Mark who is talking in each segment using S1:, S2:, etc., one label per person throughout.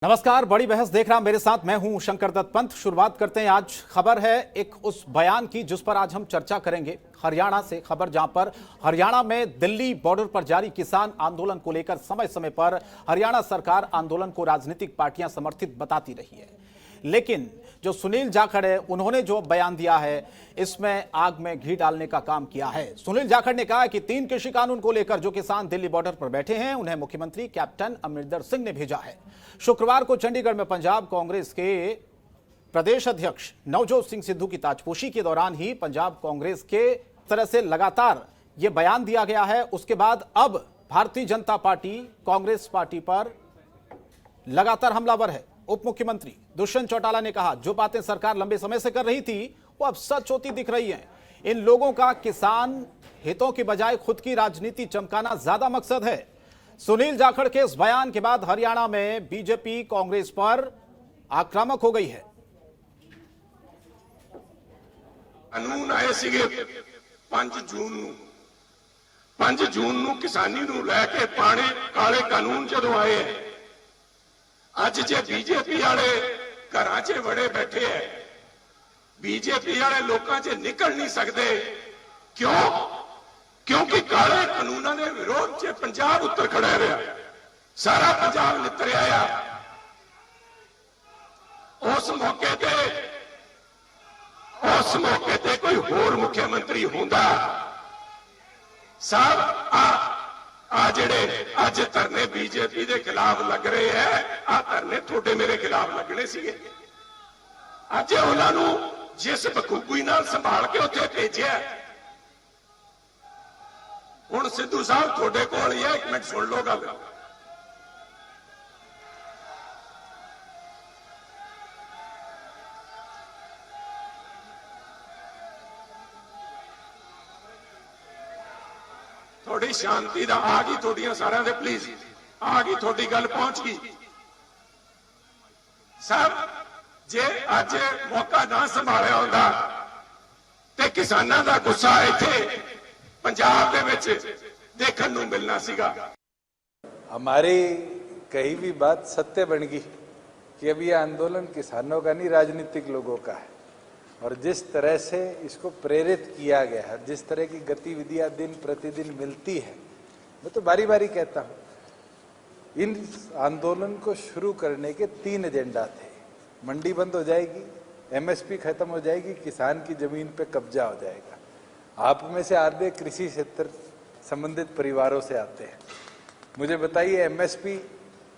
S1: नमस्कार, बड़ी बहस देख रहा मेरे साथ मैं हूं शंकर दत्त पंत। शुरुआत करते हैं। आज खबर है एक उस बयान की जिस पर आज हम चर्चा करेंगे। हरियाणा से खबर, जहां पर हरियाणा में दिल्ली बॉर्डर पर जारी किसान आंदोलन को लेकर समय समय पर हरियाणा सरकार आंदोलन को राजनीतिक पार्टियां समर्थित बताती रही है, लेकिन जो सुनील जाखड़ है उन्होंने जो बयान दिया है इसमें आग में घी डालने का काम किया है। सुनील जाखड़ ने कहा कि 3 कृषि कानून को लेकर जो किसान दिल्ली बॉर्डर पर बैठे हैं उन्हें मुख्यमंत्री कैप्टन अमरिंदर सिंह ने भेजा है। शुक्रवार को चंडीगढ़ में पंजाब कांग्रेस के प्रदेश अध्यक्ष नवजोत सिंह सिद्धू की ताजपोशी के दौरान ही पंजाब कांग्रेस के तरह से लगातार यह बयान दिया गया है। उसके बाद अब भारतीय जनता पार्टी कांग्रेस पार्टी पर लगातार हमलावर है। उप मुख्यमंत्री दुष्यंत चौटाला ने कहा जो बातें सरकार लंबे समय से कर रही थी वो अब सच होती दिख रही है। इन लोगों का किसान हितों की बजाय खुद की राजनीति चमकाना ज्यादा मकसद है। सुनील जाखड़ के इस बयान के बाद हरियाणा में बीजेपी कांग्रेस पर आक्रामक हो गई है।
S2: कानून आए सीगे 5 जून ਨੂੰ किसानी ਨੂੰ ਲੈ ਕੇ ਪਾਣੇ ਕਾਲੇ ਕਾਨੂੰਨ ਜਦੋਂ ਆਏ ਅੱਜ ਜੇ बीजेपी ਵਾਲੇ ਘਰਾਂ 'ਚ ਵੜੇ ਬੈਠੇ ਐ, बीजेपी ਵਾਲੇ ਲੋਕਾਂ 'ਚ ਨਿਕਲ ਨਹੀਂ ਸਕਦੇ। ਕਿਉਂ? ਕਿਉਂਕਿ ਕਾਲੇ ਕਾਨੂੰਨਾਂ ਦੇ ਵਿਰੋਧ 'ਚ ਪੰਜਾਬ ਉੱਤਰ ਖੜਾ ਰਿਹਾ, ਸਾਰਾ ਪੰਜਾਬ ਨਿਤਰਿਆ ਆ। ਉਸ ਮੌਕੇ ਤੇ ਕੋਈ ਹੋਰ ਮੁੱਖ ਮੰਤਰੀ ਹੁੰਦਾ ਸਾਹਿਬ ਆ ਜਿਹੜੇ ਅੱਜ ਧਰਨੇ बीजेपी ਦੇ ਖਿਲਾਫ ਲੱਗ ਰਹੇ ਐ, ਆ ਧਰਨੇ ਤੁਹਾਡੇ ਮੇਰੇ ਖਿਲਾਫ ਲੱਗਣੇ ਸੀਗੇ। ਅੱਜ ਉਹਨਾਂ ਨੂੰ ਜਿਸ ਬਖੂਬੀ ਨਾਲ ਸੰਭਾਲ ਕੇ ਉੱਥੇ ਭੇਜਿਆ, ਹੁਣ ਸਿੱਧੂ ਸਾਹਿਬ ਤੁਹਾਡੇ ਕੋਲ ਹੀ ਹੈ। 1 ਮਿੰਟ ਸੁਣ ਲਓ ਗੱਲ। थोड़ी शांति दा आ गई, थोड़ियां सारियां दे प्लीज आ गई, थोड़ी गल पहुंच गई। साहब जे अज मौका ना संभालिया होंदा ते किसानां दा गुस्सा इत्थे पंजाब दे विच देखण नूं मिलना सीगा।
S3: हमारी कही भी बात सत्य बन गई कि अब ये आंदोलन किसानों का नहीं, राजनीतिक लोगों का है। और जिस तरह से इसको प्रेरित किया गया है, जिस तरह की गतिविधियां दिन प्रतिदिन मिलती है, मैं तो बारी बारी कहता हूं, इन आंदोलन को शुरू करने के 3 एजेंडा थे। मंडी बंद हो जाएगी, एमएसपी खत्म हो जाएगी, किसान की जमीन पे कब्जा हो जाएगा। आप में से आधे कृषि क्षेत्र संबंधित परिवारों से आते हैं। मुझे बताइए, एमएसपी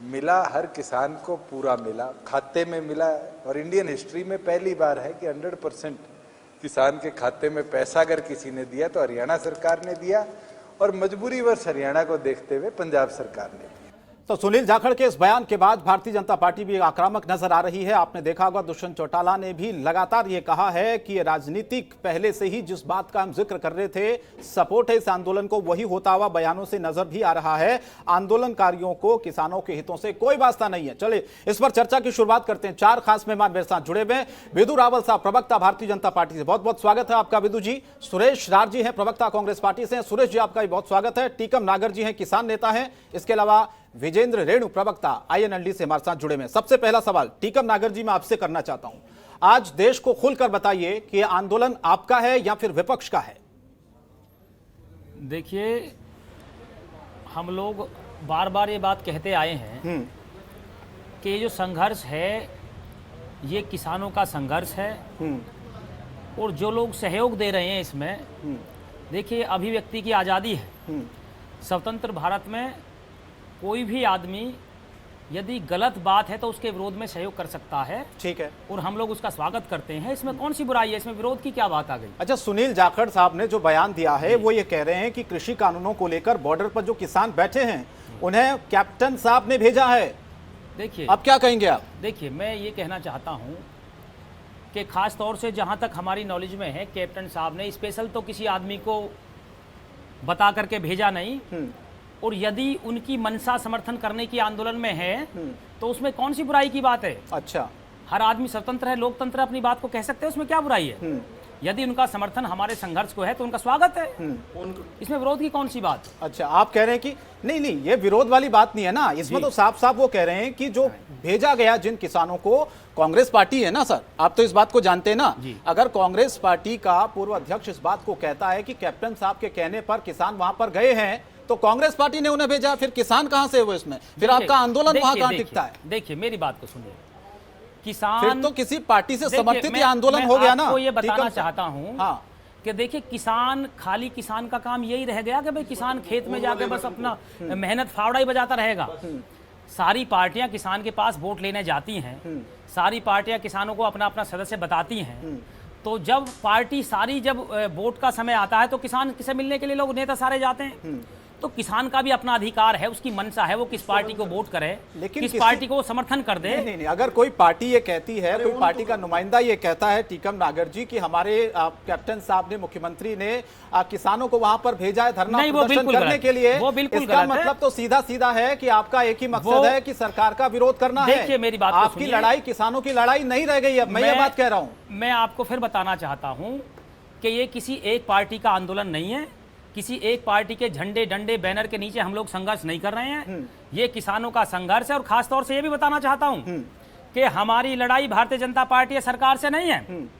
S3: मिला हर किसान को, पूरा मिला, खाते में मिला। और इंडियन हिस्ट्री में पहली बार है कि 100% किसान के खाते में पैसा अगर किसी ने दिया तो हरियाणा सरकार ने दिया, और मजबूरीवश हरियाणा को देखते हुए पंजाब सरकार ने दिया।
S1: तो सुनील जाखड़ के इस बयान के बाद भारतीय जनता पार्टी भी आक्रामक नजर आ रही है। आपने देखा होगा दुष्यंत चौटाला ने भी लगातार ये कहा है कि ये राजनीतिक, पहले से ही जिस बात का हम जिक्र कर रहे थे, सपोर्ट है इस आंदोलन को, वही होता हुआ बयानों से नजर भी आ रहा है। आंदोलनकारियों को किसानों के हितों से कोई वास्ता नहीं है। चलिए इस पर चर्चा की शुरुआत करते हैं। 4 खास मेहमान मेरे साथ जुड़े हुए हैं। विदु रावल साहब, प्रवक्ता भारतीय जनता पार्टी से, बहुत बहुत स्वागत है आपका विदु जी। सुरेश राजी हैं, प्रवक्ता कांग्रेस पार्टी से। सुरेश जी, आपका भी बहुत स्वागत है। टीकम नागर जी हैं, किसान नेता हैं। इसके अलावा विजेंद्र रेणु, प्रवक्ता आईएनएलडी से हमारे साथ जुड़े हैं। सबसे पहला सवाल टीकम नागर जी मैं आपसे करना चाहता हूं, आज देश को खुलकर बताइए कि आंदोलन आपका है या फिर विपक्ष का है?
S4: देखिए, हम लोग बार बार ये बात कहते आए हैं कि ये जो संघर्ष है ये किसानों का संघर्ष है, और जो लोग सहयोग दे रहे हैं इसमें, देखिए अभिव्यक्ति की आज़ादी है। स्वतंत्र भारत में कोई भी आदमी यदि गलत बात है तो उसके विरोध में सहयोग कर सकता है,
S1: ठीक है,
S4: और हम लोग उसका स्वागत करते हैं। इसमें कौन सी बुराई है, इसमें विरोध की क्या बात आ गई?
S1: अच्छा, सुनील जाखड़ साहब ने जो बयान दिया है वो ये कह रहे हैं कि कृषि कानूनों को लेकर बॉर्डर पर जो किसान बैठे हैं उन्हें कैप्टन साहब ने भेजा है।
S4: देखिए,
S1: अब क्या कहेंगे आप?
S4: देखिए, मैं ये कहना चाहता हूँ कि खास तौर से जहाँ तक हमारी नॉलेज में है, कैप्टन साहब ने स्पेशल तो किसी आदमी को बता करके भेजा नहीं, और यदि उनकी मनसा समर्थन करने की आंदोलन में है तो उसमें कौन सी बुराई की बात है?
S1: अच्छा,
S4: हर आदमी स्वतंत्र है, लोकतंत्र, अपनी बात को कह सकते हैं, उसमें क्या बुराई है? यदि उनका समर्थन हमारे संघर्ष को है तो उनका स्वागत है, इसमें विरोध की कौन सी बात।
S1: अच्छा, आप कह रहे हैं कि नहीं, ये विरोध वाली बात नहीं है ना, इसमें तो साफ साफ वो कह रहे हैं कि जो भेजा गया जिन किसानों को, कांग्रेस पार्टी है ना सर, आप तो इस बात को जानते हैं ना, अगर कांग्रेस पार्टी का पूर्व अध्यक्ष इस बात को कहता है कि कैप्टन साहब के कहने पर किसान वहां पर गए हैं, तो कांग्रेस पार्टी ने उन्हें भेजा, फिर किसान कहां से वो इसमें, फिर आपका आंदोलन वहां कहां टिकता है।
S4: देखिए मेरी बात को सुनिए, किसान
S1: फिर तो किसी पार्टी से समर्थित ये आंदोलन हो गया ना।
S4: मैं ये बताना चाहता हूं
S1: हाँ,
S4: कि देखिए किसान, खाली किसान का काम यही रह गया कि भाई किसान खेत में जाके बस अपना मेहनत फावड़ा ही बजाता रहेगा। सारी पार्टियां किसान के पास वोट लेने जाती हैं, सारी पार्टियां किसानों को अपना अपना सदस्य बताती हैं, तो जब पार्टी सारी, जब वोट का समय आता है तो किसान से मिलने के लिए लोग नेता सारे जाते हैं। तो किसान का भी अपना अधिकार है, उसकी मंशा है वो किस पार्टी को वोट करे,
S1: लेकिन
S4: किस पार्टी को समर्थन कर दे।
S1: नहीं, अगर कोई पार्टी ये कहती है, कोई पार्टी का नुमाइंदा ये कहता है, टीकम नागर जी, कि हमारे कैप्टन साहब ने, मुख्यमंत्री ने किसानों को वहां पर भेजा है धरना प्रदर्शन करने के लिए, इसका मतलब तो सीधा सीधा है कि आपका एक ही मकसद है कि सरकार का विरोध करना है।
S4: देखिए मेरी बात,
S1: आपकी लड़ाई किसानों की लड़ाई नहीं रह गई है, मैं ये बात कह रहा हूं।
S4: मैं आपको फिर बताना चाहता हूं कि ये किसी एक पार्टी का आंदोलन नहीं है, किसी एक पार्टी के झंडे डंडे बैनर के नीचे हम लोग संघर्ष नहीं कर रहे हैं, ये किसानों का संघर्ष है। और खास तौर से ये भी बताना चाहता हूं कि हमारी लड़ाई भारतीय जनता पार्टी या सरकार से नहीं है।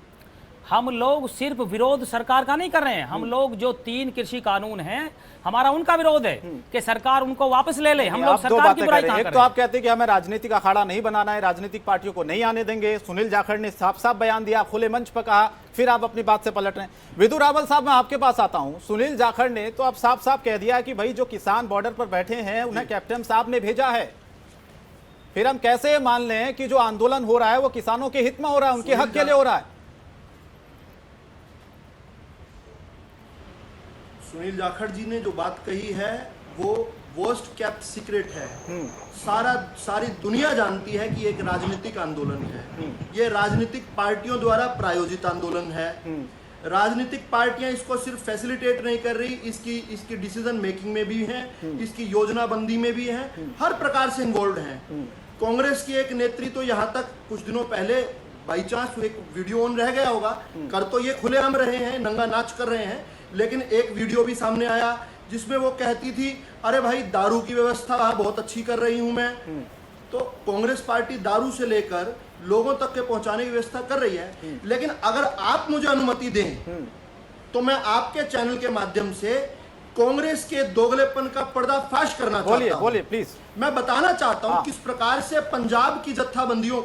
S4: हम लोग सिर्फ विरोध सरकार का नहीं कर रहे हैं, हम लोग जो 3 कृषि कानून हैं, हमारा उनका विरोध है कि सरकार उनको वापस ले ले। हम लोग सरकार की बुराई कहां कर रहे हैं?
S1: एक तो आप कहते हैं कि हमें राजनीतिक अखाड़ा नहीं बनाना है, राजनीतिक पार्टियों को नहीं आने देंगे, सुनील जाखड़ ने साफ साफ बयान दिया, खुले मंच पर कहा, फिर आप अपनी बात से पलट रहे हैं। विधु रावल साहब, मैं आपके पास आता हूं। सुनील जाखड़ ने तो अब साफ साफ कह दिया कि भाई जो किसान बॉर्डर पर बैठे हैं उन्हें कैप्टन साहब ने भेजा है, फिर हम कैसे मान लें कि जो आंदोलन हो रहा है वो किसानों के हित में हो रहा है, उनके हक के लिए हो रहा है।
S5: सुनील जाखड़ जी ने जो बात कही है वो वर्स्ट कैप्ट सीक्रेट है। सारी दुनिया जानती है कि एक राजनीतिक आंदोलन है, ये राजनीतिक पार्टियों द्वारा प्रायोजित आंदोलन है। राजनीतिक पार्टियां इसको सिर्फ फैसिलिटेट नहीं कर रही, इसकी डिसीजन मेकिंग में भी है, इसकी योजनाबंदी में भी है, हर प्रकार से इन्वॉल्व है। कांग्रेस की एक नेत्री तो यहाँ तक कुछ दिनों पहले बाई चांस एक वीडियो ऑन रह गया होगा, कर तो ये खुलेआम रहे हैं, नंगा नाच कर रहे हैं, लेकिन एक वीडियो भी सामने आया जिसमें वो कहती थी, अरे भाई दारू की व्यवस्था बहुत अच्छी कर रही हूं मैं। तो कांग्रेस पार्टी दारू से लेकर लोगों तक के पहुंचाने की व्यवस्था कर रही है। लेकिन अगर आप मुझे अनुमति दें तो मैं आपके चैनल के माध्यम से कांग्रेस के दोगलेपन का पर्दाफाश करना चाहता हूं।
S1: बोलिए प्लीज।
S5: मैं बताना चाहता हूं किस प्रकार से पंजाब की जत्थेबंदियों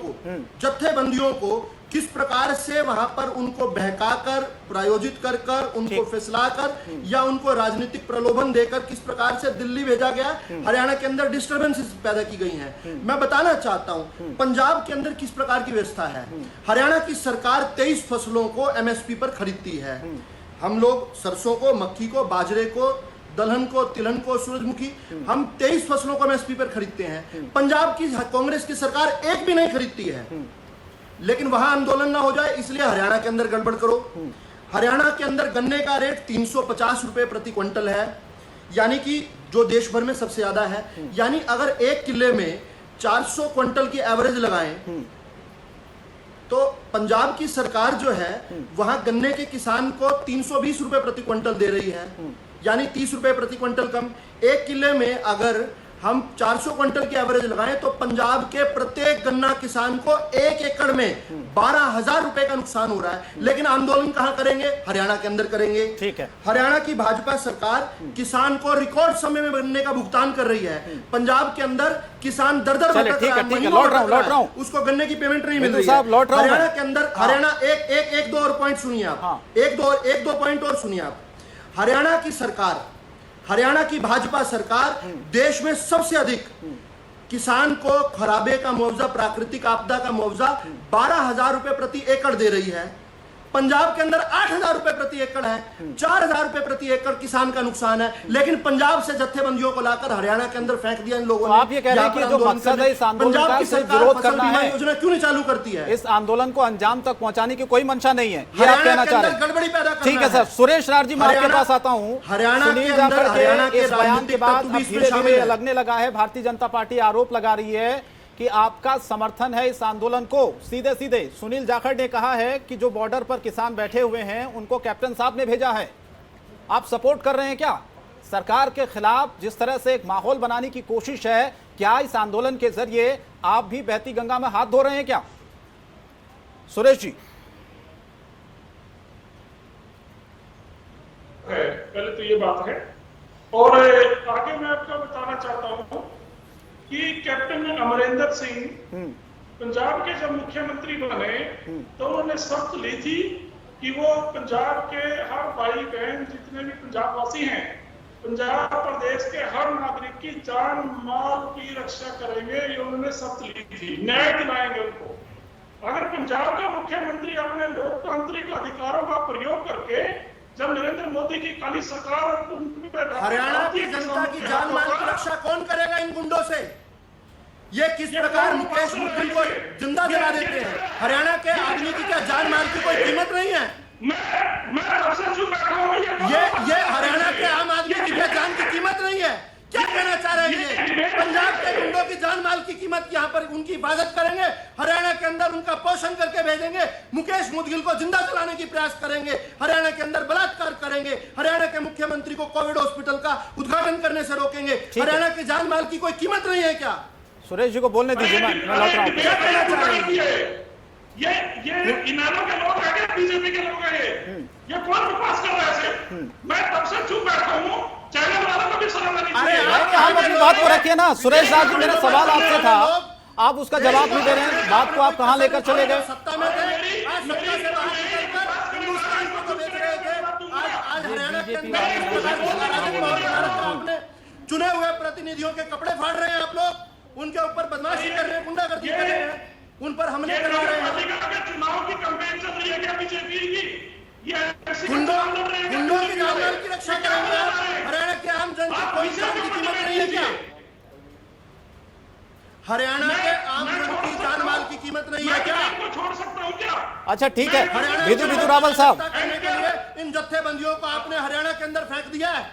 S5: को किस प्रकार से वहां पर उनको बहकाकर, प्रायोजित कर उनको फिसलाकर या उनको राजनीतिक प्रलोभन देकर किस प्रकार से दिल्ली भेजा गया, हरियाणा के अंदर डिस्टर्बेंसेस पैदा की गई हैं। मैं बताना चाहता हूं पंजाब के अंदर किस प्रकार की व्यवस्था है। हरियाणा की सरकार 23 फसलों को एमएसपी पर खरीदती है। हम लोग सरसों को, मक्की को, बाजरे को, दलहन को, तिलहन को, सूरजमुखी, हम 23 फसलों को एमएसपी पर खरीदते हैं। पंजाब की कांग्रेस की सरकार एक भी नहीं खरीदती है। लेकिन वहां आंदोलन ना हो जाए इसलिए हरियाणा के अंदर गड़बड़ करो। हरियाणा के अंदर गन्ने का रेट 350 रुपए प्रति क्विंटल है, यानी कि जो देश भर में सबसे ज्यादा है। यानी अगर एक किले में 400 क्विंटल की एवरेज लगाएं तो पंजाब की सरकार जो है वहां गन्ने के किसान को 320 रुपए प्रति क्विंटल दे रही है, यानी 30 रुपए प्रति क्विंटल कम। एक किले में अगर हम 400 क्विंटल की एवरेज लगाएं तो पंजाब के प्रत्येक गन्ना किसान को 1 एकड़ में 12,000 रुपए का नुकसान हो रहा है। लेकिन आंदोलन कहां करेंगे? हरियाणा के अंदर करेंगे।
S1: ठीक है।
S5: हरियाणा की भाजपा सरकार किसान को रिकॉर्ड समय में गन्ने का भुगतान कर रही है। पंजाब के अंदर किसान दर भटक रहा है, उसको गन्ने की पेमेंट नहीं मिल रही है। हरियाणा के अंदर हरियाणा एक दो और पॉइंट सुनिए आप, एक दो पॉइंट और सुनिए आप। हरियाणा की सरकार, हरियाणा की भाजपा सरकार देश में सबसे अधिक किसान को खराबे का मुआवजा, प्राकृतिक आपदा का मुआवजा 12,000 रुपए प्रति एकड़ दे रही है। पंजाब के अंदर 8,000 रुपए प्रति एकड़ है, 4,000 रुपए प्रति एकड़ किसान का नुकसान है। लेकिन पंजाब से जत्थेबंदियों को लाकर हरियाणा के अंदर फेंक दिया इन लोगों ने।
S1: आप ये कह रहे हैं कि जो मकसद है इस आंदोलन का सिर्फ विरोध करना है,
S5: योजना क्यों नहीं चालू करती है?
S1: इस आंदोलन को अंजाम तक पहुंचाने की कोई मंशा नहीं है, ये आप कहना चाह रहे हैं।
S5: गड़बड़ी पैदा करना।
S1: ठीक है सर, सुरेश रार जी मैं आपके पास आता हूं। सुनील जाखड़ के इस बयान के बाद धीरे धीरे लगने लगा है भारतीय जनता पार्टी आरोप लगा रही है कि आपका समर्थन है इस आंदोलन को? सीधे सीधे सुनील जाखड़ ने कहा है कि जो बॉर्डर पर किसान बैठे हुए हैं उनको कैप्टन साहब ने भेजा है। आप सपोर्ट कर रहे हैं क्या सरकार के खिलाफ? जिस तरह से एक माहौल बनाने की कोशिश है, क्या इस आंदोलन के जरिए आप भी बहती गंगा में हाथ धो रहे हैं क्या? सुरेश जी।
S6: पहले तो ये बात है, और आगे मैं आपको बताना चाहता हूं कि कैप्टन अमरिंदर सिंह पंजाब के जब मुख्यमंत्री बने तो उन्होंने शर्त ली थी कि वो पंजाब के हर भाई बहन जितने भी पंजाब वासी हैं, पंजाब प्रदेश के हर नागरिक की जान माल की रक्षा करेंगे। ये उन्होंने शर्त ली थी, न्याय दिलाएंगे उनको। अगर पंजाब का मुख्यमंत्री अपने लोकतांत्रिक अधिकारों का प्रयोग करके, जब नरेंद्र मोदी की काली सरकार
S5: हरियाणा की जनता की जान माल की रक्षा कौन करेगा इन गुंडों से? ये किस प्रकार मुकेश मुद्गल को जिंदा जला देते हैं? हरियाणा के आदमी की क्या जान माल की कोई कीमत नहीं है? ये हरियाणा के आम आदमी की क्या जान की कीमत नहीं है? क्या कहना चाह रहे हैं ये? पंजाब के गुंडों की जान माल की कीमत यहाँ पर उनकी हिफाजत करेंगे, हरियाणा के अंदर उनका पोषण करके भेजेंगे, मुकेश मुद्गिल को जिंदा जलाने की प्रयास करेंगे, हरियाणा के अंदर बलात्कार करेंगे, हरियाणा के मुख्यमंत्री को कोविड हॉस्पिटल का उद्घाटन करने से रोकेंगे। हरियाणा की जान माल की कोई कीमत नहीं है क्या?
S1: सुरेश जी को बोलने दीजिए, मैं लौट रहा हूँ।
S6: क्या कहना चाह रहे हैं? ये इनारो के लोग आगे, बीजेपी के लोग आगे, ये कौन विकास कर रहा है? मैं तब से चुप बैठा हूँ, चैनल वालों को भी शर्म नहीं चाहिए।
S1: आप अपनी बात को रखिए ना सुरेश राज जी, मेरा सवाल आपसे था, आप उसका जवाब नहीं दे रहे हैं। बात को आप कहां लेकर चले गए?
S5: सत्ता में थे, आज सत्ता से बाहर निकलकर हिंदुस्तान को तो बेच रहे थे। आज हरियाणा के अंदर आपने चुने हुए प्रतिनिधियों के कपड़े फाड़ रहे हैं आप लोग, उनके ऊपर बदमाशी कर रहे हैं, गुंडागर्दी कर रहे हैं, उन पर हमले करवा रहे हैं।
S6: चुनाव की कैंपेन चल रही है क्या बीजेपी की?
S5: गुंडों की जान माल की रक्षा करेंगे आप? हरियाणा के आम जन की कोई जान की कीमत नहीं है क्या? हरियाणा के आम जन की जान माल की कीमत नहीं है क्या?
S6: छोड़ सकता हूँ क्या?
S1: अच्छा ठीक है, विधु रावल साहब,
S5: करने के लिए इन जत्थेबंदियों को आपने हरियाणा के अंदर फेंक दिया है।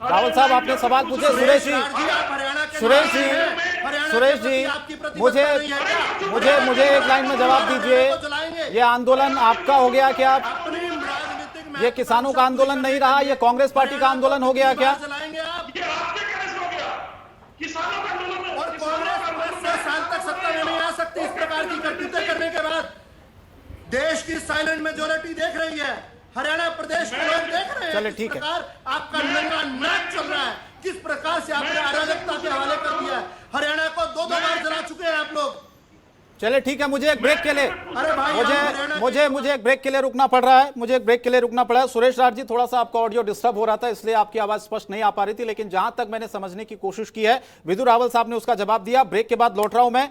S1: रावल साहब आपने सवाल पूछे। सुरेश जी, सुरेश जी मुझे एक लाइन में जवाब दीजिए। ये आंदोलन आपका हो गया क्या? ये किसानों का आंदोलन नहीं रहा, ये कांग्रेस पार्टी का आंदोलन हो गया क्या?
S6: किसानों का आंदोलन,
S5: और कांग्रेस 10 साल तक सत्ता में नहीं आ सकती इस प्रकार की करतूतें करने के बाद। देश की साइलेंट मेजोरिटी देख रही है, हरियाणा प्रदेश के लोग देख रहे हैं।
S1: चलिए ठीक है,
S5: आपका नंगा नाच चल रहा है, किस प्रकार से आपने अराजकता के हवाले कर दिया है। हरियाणा को 2-2 बार जला चुके हैं आप लोग।
S1: चलिए ठीक है, मुझे एक ब्रेक के लिए
S5: अरे भाई
S1: मुझे एक ब्रेक के लिए रुकना पड़ रहा है, मुझे एक ब्रेक के लिए रुकना पड़ा है। सुरेश राज जी, थोड़ा सा आपका ऑडियो डिस्टर्ब हो रहा था, इसलिए आपकी आवाज स्पष्ट नहीं आ पा रही थी, लेकिन जहां तक मैंने समझने की कोशिश की है, विधु रावल साहब ने उसका जवाब दिया। ब्रेक के बाद लौट रहा हूं मैं,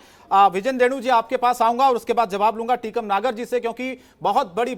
S1: विजन रेणु जी आपके पास आऊंगा और उसके बाद जवाब लूंगा टीकम नागर जी से, क्योंकि बहुत बड़ी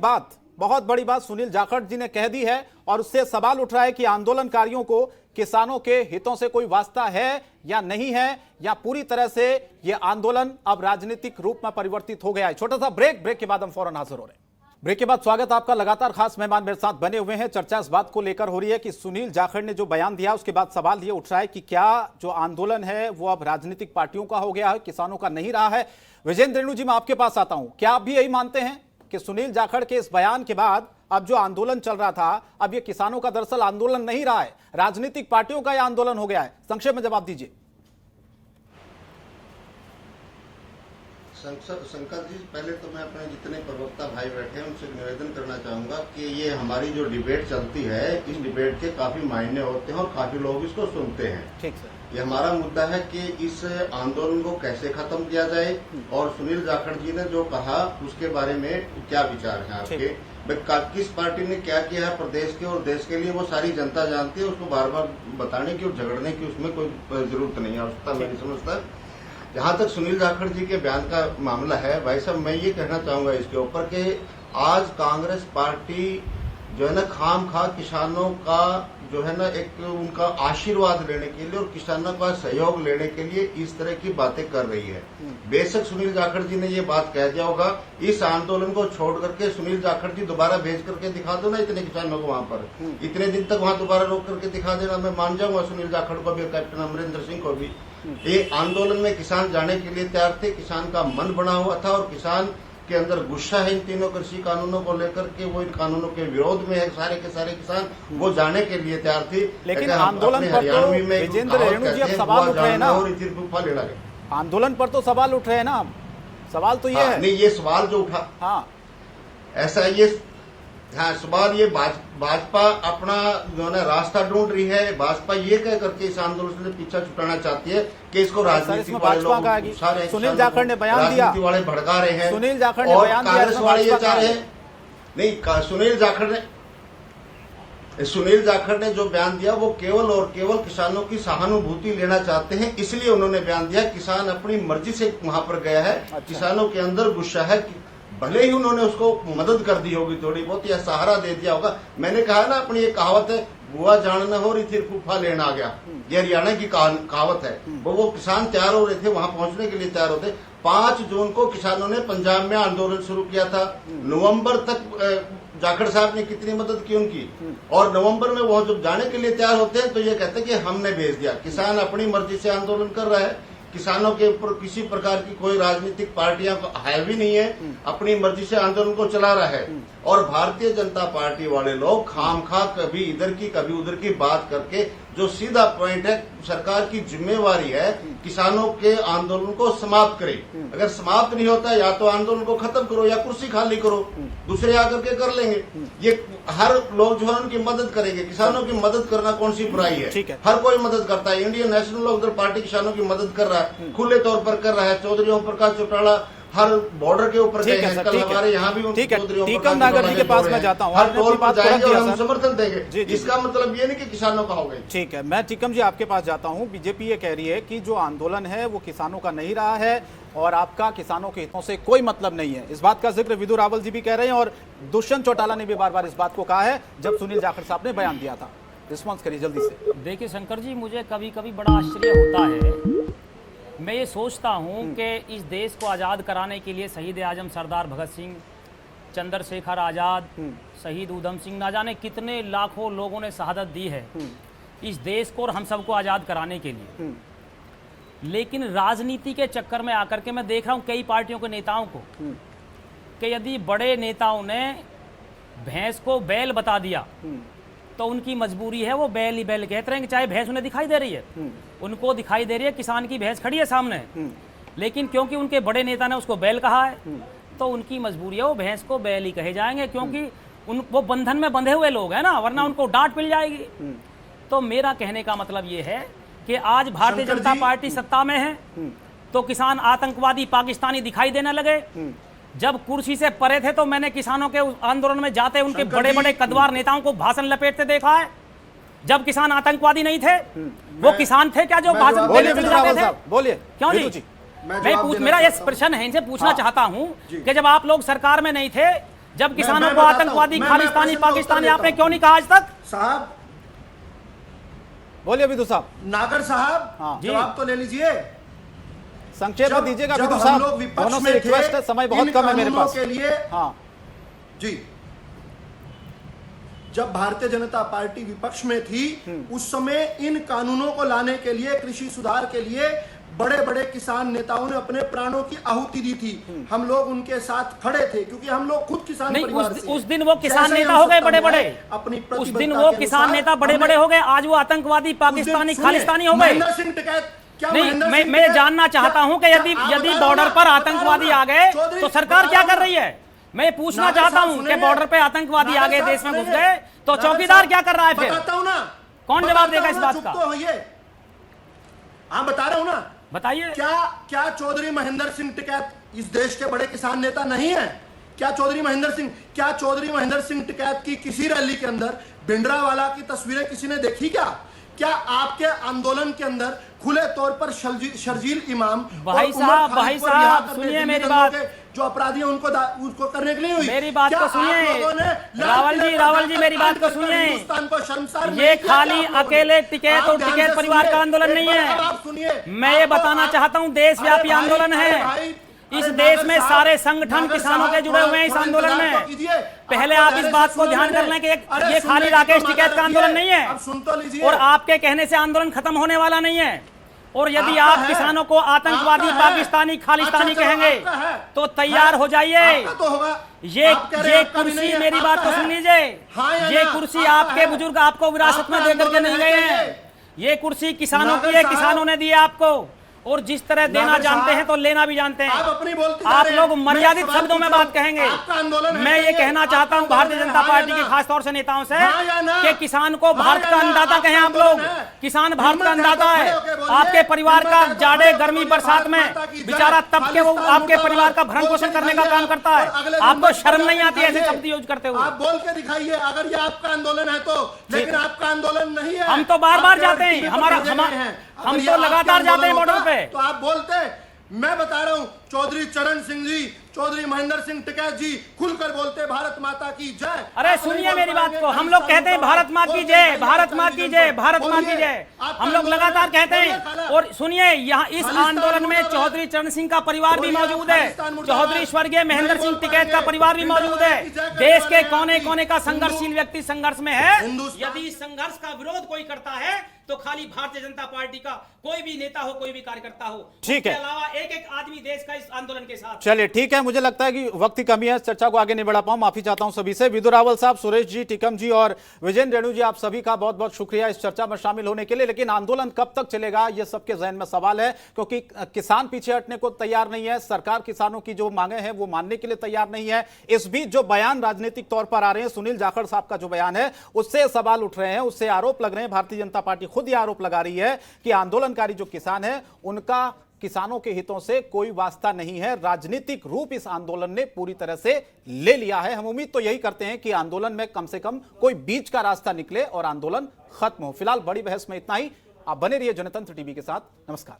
S1: बात सुनील जाखड़ जी ने कह दी है और उससे सवाल उठ रहा है कि आंदोलनकारियों को किसानों के हितों से कोई वास्ता है या नहीं है, या पूरी तरह से यह आंदोलन अब राजनीतिक रूप में परिवर्तित हो गया है। छोटा सा ब्रेक के बाद हम फौरन हाजिर हो रहे हैं। ब्रेक के बाद स्वागत आपका। लगातार खास मेहमान मेरे साथ बने हुए हैं। चर्चा इस बात को लेकर हो रही है कि सुनील जाखड़ ने जो बयान दिया उसके बाद सवाल ये उठ रहा है कि क्या जो आंदोलन है वो अब राजनीतिक पार्टियों का हो गया है, किसानों का नहीं रहा है। विजेंद्र रेणु जी, मैं आपके पास आता हूं, क्या आप भी यही मानते हैं कि सुनील जाखड़ के इस बयान के बाद अब जो आंदोलन चल रहा था, अब ये किसानों का दरअसल आंदोलन नहीं रहा है, राजनीतिक पार्टियों का यह आंदोलन हो गया है? संक्षेप में जवाब दीजिए।
S7: शंकर जी, पहले तो मैं अपने जितने प्रवक्ता भाई बैठे हैं उनसे निवेदन करना चाहूंगा कि ये हमारी जो डिबेट चलती है, इस डिबेट के काफी मायने होते हैं और काफी लोग इसको सुनते हैं।
S1: ठीक सर,
S7: ये हमारा मुद्दा है कि इस आंदोलन को कैसे खत्म किया जाए, और सुनील जाखड़ जी ने जो कहा उसके बारे में क्या विचार है आपके? किस पार्टी ने क्या किया है प्रदेश के और देश के लिए, वो सारी जनता जानती है। उसको बार बार बताने की और झगड़ने की उसमें कोई जरूरत नहीं है, आवश्यकता मेरी समझता। जहां तक सुनील जाखड़ जी के बयान का मामला है, भाई साहब, मैं ये कहना चाहूंगा इसके ऊपर कि आज कांग्रेस पार्टी जो है ना खाम खा किसानों का जो है ना एक उनका आशीर्वाद लेने के लिए और किसानों का सहयोग लेने के लिए इस तरह की बातें कर रही है। बेशक सुनील जाखड़ जी ने ये बात कह दिया होगा, इस आंदोलन को छोड़ करके सुनील जाखड़ जी दोबारा भेज करके दिखा दो ना इतने किसानों को वहां पर, इतने दिन तक वहां दोबारा रोक करके दिखा देना, मैं मान जाऊंगा सुनील जाखड़ को भी और कैप्टन अमरिंदर सिंह को भी। ये आंदोलन में किसान जाने के लिए तैयार थे, किसान का मन बना हुआ था और किसान के अंदर गुस्सा है इन तीनों कृषि कानूनों को लेकर के, वो इन कानूनों के विरोध में है, सारे के सारे किसान वो जाने के लिए तैयार थी।
S1: लेकिन आंदोलन पर तो विजेंद्र रेणु जी अब सवाल उठ रहे हैं ना, आंदोलन पर तो सवाल उठ रहे हैं ना, सवाल तो ये है
S7: नहीं, ये सवाल जो उठा,
S1: हाँ
S7: ऐसा ये हाँ सवाल ये भाजपा अपना जो है रास्ता ढूंढ रही है। भाजपा ये कह करके इस आंदोलन से पीछा छुटाना चाहती है कि इसको राजनीति वाले लोग सारे
S1: सुनील जाखड़ ने बयान दिया,
S7: राजनीति वाले भड़का रहे हैं,
S1: सुनील जाखड़ ने
S7: और
S1: बयान दिया,
S7: कांग्रेस वाले ये चाह रहे हैं नहीं, सुनील जाखड़ ने जो बयान दिया वो केवल और केवल किसानों की सहानुभूति लेना चाहते हैं, इसलिए उन्होंने बयान दिया। किसान अपनी मर्जी से वहां पर गया है, किसानों के अंदर गुस्सा है, भले ही उन्होंने उसको मदद कर दी होगी थोड़ी बहुत या सहारा दे दिया होगा। मैंने कहा ना अपनी एक कहावत है, बुआ जान न हो रही थी फूफा लेना आ गया, ये हरियाणा की कहावत है। वो किसान तैयार हो रहे थे, वहां पहुंचने के लिए तैयार होते। 5 जून को किसानों ने पंजाब में आंदोलन शुरू किया था, नवंबर तक जाखड़ साहब ने कितनी मदद की उनकी, और नवंबर में वो जब जाने के लिए तैयार होते हैं तो ये कहते हैं कि हमने भेज दिया। किसान अपनी मर्जी से आंदोलन कर रहा है, किसानों के ऊपर किसी प्रकार की कोई राजनीतिक पार्टियां है भी नहीं है, अपनी मर्जी से आंदोलन को चला रहा है। और भारतीय जनता पार्टी वाले लोग खामखा कभी इधर की कभी उधर की बात करके, जो सीधा पॉइंट है, सरकार की जिम्मेवारी है किसानों के आंदोलन को समाप्त करे। अगर समाप्त नहीं होता या तो आंदोलन को खत्म करो या कुर्सी खाली करो, दूसरे आकर के कर लेंगे। ये हर लोग जो है उनकी मदद करेंगे, किसानों की मदद करना कौन सी बुराई है, हर कोई मदद करता है। इंडियन नेशनल लोकदल पार्टी किसानों की मदद कर रहा है, खुले तौर पर कर रहा है। चौधरी ओम प्रकाश चौटाला हर बॉर्डर के ऊपर गए हैं, कल हमारे यहाँ भी
S1: टीकम नागर जी के पास मैं जाता हूँ,
S7: हर टोल पर जाएंगे और हम समर्थन देंगे। इसका मतलब ये नहीं कि किसानों का हो गया।
S1: ठीक है, मैं टीकम जी आपके पास जाता हूँ। बीजेपी ये कह रही है कि जो आंदोलन है वो किसानों का नहीं रहा है और आपका किसानों के हितों से कोई मतलब नहीं है। इस बात का जिक्र विदु रावल जी भी कह रहे हैं और दुष्यंत चौटाला ने भी बार बार इस बात को कहा है जब सुनील जाखड़ साहब ने बयान दिया था। रिस्पॉन्स करिए जल्दी से।
S4: देखिए शंकर जी, मुझे कभी कभी बड़ा आश्चर्य होता है। मैं ये सोचता हूँ कि इस देश को आज़ाद कराने के लिए शहीद आजम सरदार भगत सिंह, चंद्रशेखर आज़ाद, शहीद उधम सिंह, ना जाने कितने लाखों लोगों ने शहादत दी है इस देश को और हम सबको आज़ाद कराने के लिए। लेकिन राजनीति के चक्कर में आकर के मैं देख रहा हूँ कई पार्टियों के नेताओं को कि यदि बड़े नेताओं ने भैंस को बैल बता दिया तो उनकी मजबूरी है वो बैल ही बैल कहते रहेंगे, चाहे भैंस उन्हें दिखाई दे रही है, उनको दिखाई दे रही है किसान की भैंस खड़ी है सामने, लेकिन क्योंकि उनके बड़े नेता ने उसको बैल कहा है तो उनकी मजबूरी है वो भैंस को बैल ही कहे जाएंगे, क्योंकि वो बंधन में बंधे हुए लोग हैं ना, वरना उनको डांट मिल जाएगी। तो मेरा कहने का मतलब ये है कि आज भारतीय जनता पार्टी सत्ता में है तो किसान आतंकवादी पाकिस्तानी दिखाई देने लगे। जब कुर्सी से परे थे तो मैंने किसानों के आंदोलन में जाते उनके बड़े बड़े कद्दावर नेताओं को भाषण लपेटते देखा है। जब किसान आतंकवादी नहीं थे वो किसान थे क्या जो भाषण देने चले जाते थे?
S1: बोलिए
S4: क्यों जी? मेरा ये प्रश्न है, इनसे पूछना चाहता हूँ कि जब आप लोग सरकार में नहीं थे, जब किसानों को आतंकवादी, खालिस्तानी, पाकिस्तानी आपने क्यों नहीं कहा आज तक?
S5: साहब
S1: बोलिए विदु साहब।
S5: नागर साहब जवाब तो ले लीजिए,
S1: संक्षेप में दीजिएगा विदु साहब, दोनों से रिक्वेस्ट है, समय बहुत कम है मेरे पास
S5: के लिए।
S1: हाँ
S5: जी, जब भारतीय जनता पार्टी विपक्ष में थी उस समय इन कानूनों को लाने के लिए, कृषि सुधार के लिए बड़े बड़े किसान नेताओं ने अपने प्राणों की आहुति दी थी। हम लोग उनके साथ खड़े थे क्योंकि हम लोग खुद किसान परिवार से।
S4: उस दिन वो किसान नेता हो गए बड़े बड़े, उस दिन वो किसान नेता बड़े बड़े हो गए, आज वो आतंकवादी, पाकिस्तानी, खालिस्तानी हो गए।
S5: महेंद्र सिंह टिकैत
S4: नहीं, मैं जानना चाहता हूं कि यदि बॉर्डर पर आतंकवादी आ गए तो सरकार क्या कर रही है? मैं पूछना चाहता हूं कि बॉर्डर पे आतंकवादी आ गए, देश में घुस गए, तो चौकीदार क्या कर रहा है फिर?
S5: बताता हूं ना,
S4: कौन जवाब देगा इस बात का?
S5: हाँ बता रहा हूं ना,
S4: बताइए।
S5: क्या चौधरी महेंद्र सिंह टिकैत इस देश के बड़े किसान नेता नहीं है? क्या चौधरी महेंद्र सिंह टिकैत की किसी रैली के अंदर भिंडरावाला की तस्वीरें किसी ने देखी क्या आपके आंदोलन के अंदर खुले तौर पर शर्जील इमाम
S4: भाई साहब सुनिए मेरी बात,
S5: जो अपराधी है उनको करने के लिए हुई।
S4: मेरी बात
S5: क्या
S4: को
S5: आप
S4: सुनिए
S5: लोगों ने
S4: रावल जी मेरी बात को सुनिए।
S5: हिंदुस्तान को शर्मसार
S4: ये
S5: नहीं किया
S4: खाली
S5: आप लोगों ने?
S4: अकेले टिकैत
S5: आप
S4: और
S5: ध्यान
S4: टिकैत
S5: से
S4: परिवार
S5: सुनिए।
S4: का आंदोलन नहीं
S5: एक बार
S4: है।
S5: आप सुनिए।
S4: मैं ये बताना चाहता हूं देशव्यापी आंदोलन है। इस देश में सारे संगठन किसानों के जुड़े हुए हैं इस आंदोलन में। पहले आप इस बात को ध्यान कर लें कि ये खाली राकेश टिकैत का आंदोलन नहीं है
S5: अब सुन तो लीजिए।
S4: और आपके कहने से आंदोलन खत्म होने वाला नहीं है। और यदि आप किसानों को आतंकवादी, पाकिस्तानी, खालिस्तानी कहेंगे तो तैयार हो जाइए।
S5: तो होगा
S4: ये कुर्सी, मेरी बात को सुन लीजिए, ये कुर्सी आपके बुजुर्ग आपको विरासत में देकर के नहीं गए हैं। ये कुर्सी किसानों की है, किसानों ने दी है आपको। और जिस तरह देना जानते हैं तो लेना भी जानते हैं। आप लोग मर्यादित शब्दों में बात कहेंगे। मैं ये कहना चाहता हूं भारतीय जनता पार्टी के खासतौर से नेताओं से कि किसान को भारत का अन्नदाता कहें आप लोग। किसान भारत का अन्नदाता है। आपके परिवार का जाड़े, गर्मी, बरसात में बेचारा तब के वो आपके परिवार का भरण पोषण करने का काम करता है। आपको शर्म नहीं आती ऐसे शब्द यूज करते हुए?
S5: आप बोल के दिखाइए अगर ये आपका आंदोलन है तो। लेकिन आपका आंदोलन नहीं है।
S4: हम तो बार बार जाते हैं, हम तो लगातार जाते हैं बॉर्डर पे।
S5: तो आप बोलते, मैं बता रहा हूं, चौधरी चरण सिंह जी, चौधरी महेंद्र सिंह टिकैत जी खुलकर बोलते भारत माता की जय।
S4: अरे सुनिए मेरी बात को, हम लोग कहते हैं भारत माँ की जय, भारत माँ की जय, भारत माँ की जय, हम लोग लगातार कहते हैं। और सुनिए यहाँ इस आंदोलन में चौधरी चरण सिंह का परिवार भी मौजूद है, चौधरी स्वर्गीय महेंद्र सिंह टिकैत का परिवार भी मौजूद है। देश के कोने कोने का संघर्षशील व्यक्ति संघर्ष में है। यदि संघर्ष का विरोध कोई करता है तो खाली भारतीय जनता पार्टी का कोई भी नेता हो, कोई भी कार्यकर्ता हो,
S1: ठीक है,
S4: उसके अलावा एक एक आदमी देश का इस आंदोलन के साथ।
S1: चलिए ठीक है, मुझे लगता है कि वक्त की कमी है, चर्चा को आगे नहीं बढ़ा पाऊं, माफी चाहता हूं सभी से। विदु रावल साहब, सुरेश जी, टिकम जी और विजेंद्र रेणु जी, आप सभी का बहुत बहुत शुक्रिया इस चर्चा में शामिल होने के लिए। लेकिन आंदोलन कब तक चलेगा ये सबके जहन में सवाल है, क्योंकि किसान पीछे हटने को तैयार नहीं है, सरकार किसानों की जो मांगे हैं वो मानने के लिए तैयार नहीं है। इस बीच जो बयान राजनीतिक तौर पर आ रहे हैं, सुनील जाखड़ साहब का जो बयान है उससे सवाल उठ रहे हैं, उससे आरोप लग रहे हैं। भारतीय जनता पार्टी खुद ये आरोप लगा रही है कि आंदोलनकारी जो किसान है उनका किसानों के हितों से कोई वास्ता नहीं है। राजनीतिक रूप इस आंदोलन ने पूरी तरह से ले लिया है। हम उम्मीद तो यही करते हैं कि आंदोलन में कम से कम कोई बीच का रास्ता निकले और आंदोलन खत्म हो। फिलहाल बड़ी बहस में इतना ही। आप बने रहिए जनतंत्र टीवी के साथ। नमस्कार।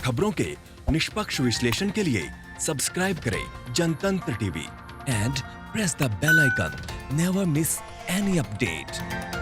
S8: खबरों के निष्पक्ष विश्लेषण के लिए सब्सक्राइब करें Jantantra TV and press the bell icon. Never miss any update.